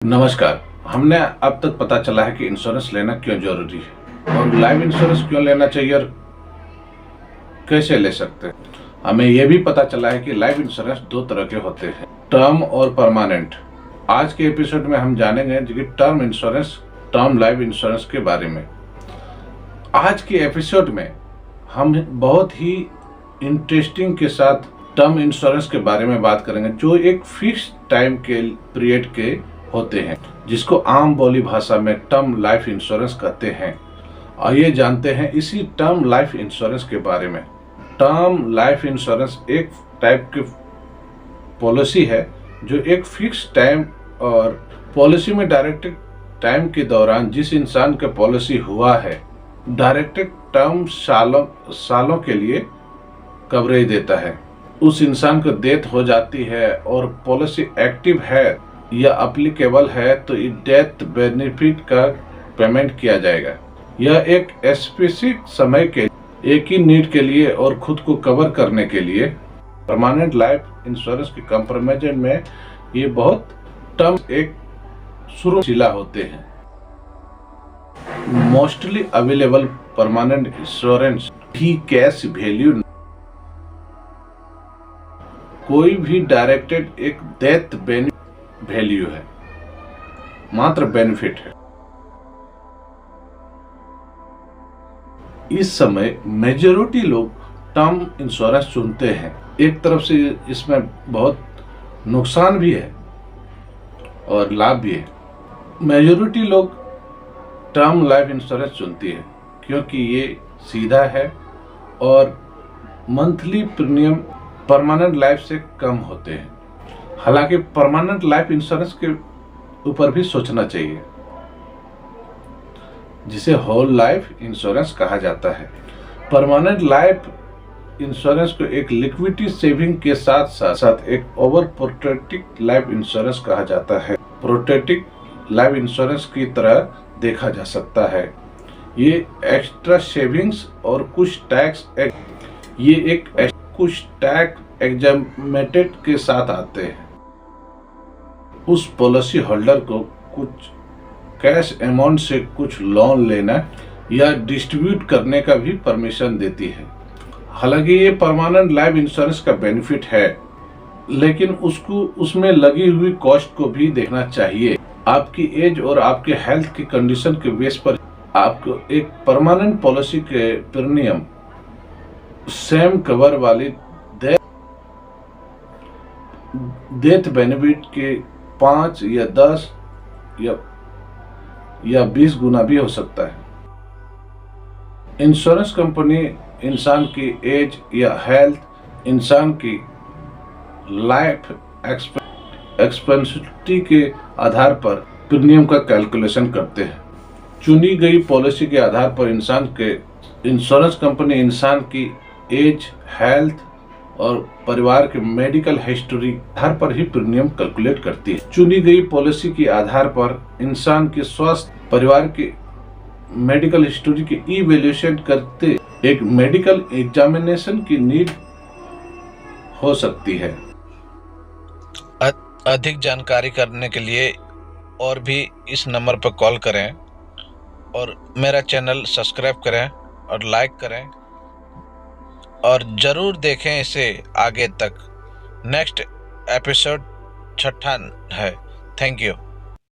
नमस्कार। हमने अब तक पता चला है कि इंश्योरेंस लेना क्यों जरूरी है और लाइफ इंश्योरेंस क्यों लेना चाहिए और कैसे ले सकते हैं। हमें यह भी पता चला है कि लाइफ इंश्योरेंस दो तरह के होते हैं, टर्म और परमानेंट। आज के एपिसोड में हम जानेंगे कि term insurance, term life insurance के बारे में। आज के एपिसोड में हम बहुत ही इंटरेस्टिंग के साथ टर्म इंश्योरेंस के बारे में बात करेंगे, जो एक फिक्स टाइम के पीरियड के होते हैं, जिसको आम बोली भाषा में टर्म लाइफ इंश्योरेंस कहते हैं। आइए जानते हैं इसी टर्म लाइफ इंश्योरेंस के बारे में। टर्म लाइफ इंश्योरेंस एक टाइप की पॉलिसी है जो एक फिक्स टाइम और पॉलिसी में डायरेक्टेड टाइम के दौरान जिस इंसान का पॉलिसी हुआ है, डायरेक्टेड टर्म सालों के लिए कवरेज देता है। उस इंसान को डेथ हो जाती है और पॉलिसी एक्टिव है या अप्लीकेबल है तो डेथ बेनिफिट का पेमेंट किया जाएगा। यह एक स्पेसिफिक समय के एक ही नीड के लिए और खुद को कवर करने के लिए। परमानेंट लाइफ इंश्योरेंस के कंपैरिजन में ये बहुत टर्म एक सुरक्षित होते हैं। मोस्टली अवेलेबल परमानेंट इंश्योरेंस भी कैश वैल्यू, कोई भी डायरेक्टेड एक डेथ वैल्यू है, मात्र बेनिफिट है। इस समय मेजॉरिटी लोग टर्म इंश्योरेंस चुनते हैं। एक तरफ से इसमें बहुत नुकसान भी है और लाभ भी है। मेजॉरिटी लोग टर्म लाइफ इंश्योरेंस चुनती है क्योंकि ये सीधा है और मंथली प्रीमियम परमानेंट लाइफ से कम होते हैं। हालांकि परमानेंट लाइफ इंश्योरेंस के ऊपर भी सोचना चाहिए, जिसे होल लाइफ इंश्योरेंस कहा जाता है। परमानेंट लाइफ इंश्योरेंस को एक लिक्विडिटी सेविंग के साथ साथ एक ओवर प्रोटेक्टिव लाइफ इंश्योरेंस कहा जाता है। प्रोटेक्टिव लाइफ इंश्योरेंस की तरह देखा जा सकता है। ये एक्स्ट्रा सेविंग्स और कुछ टैक्स एग्जामेटेड के साथ आते हैं। उस पॉलिसी होल्डर को कुछ कैश अमाउंट से कुछ लोन लेना या डिस्ट्रीब्यूट करने का भी परमिशन देती है। हालांकि ये परमानेंट लाइफ इंश्योरेंस का बेनिफिट है, लेकिन उसको उसमें लगी हुई कॉस्ट को भी देखना चाहिए। आपकी एज और आपके हेल्थ की कंडीशन के बेस पर आपको एक परमानेंट पॉलिसी के प्रीमियम सेम कवर वाली डेथ बेनिफिट के 5 या 10 या 20 गुना भी हो सकता है। इंश्योरेंस कंपनी इंसान की एज या हेल्थ, इंसान की लाइफ एक्सपेंसिटी के आधार पर प्रीमियम का कैलकुलेशन करते हैं। चुनी गई पॉलिसी के आधार पर इंश्योरेंस कंपनी इंसान की एज, हेल्थ और परिवार के मेडिकल हिस्ट्री आधार पर ही प्रीमियम कैलकुलेट करती है। चुनी गई पॉलिसी के आधार पर इंसान के स्वास्थ्य, परिवार के मेडिकल हिस्ट्री की इवैल्यूएशन करते एक मेडिकल एग्जामिनेशन की नीड हो सकती है। अधिक जानकारी करने के लिए और भी इस नंबर पर कॉल करें और मेरा चैनल सब्सक्राइब करें और लाइक करें और ज़रूर देखें इसे आगे तक। नेक्स्ट एपिसोड 6 है। Thank you.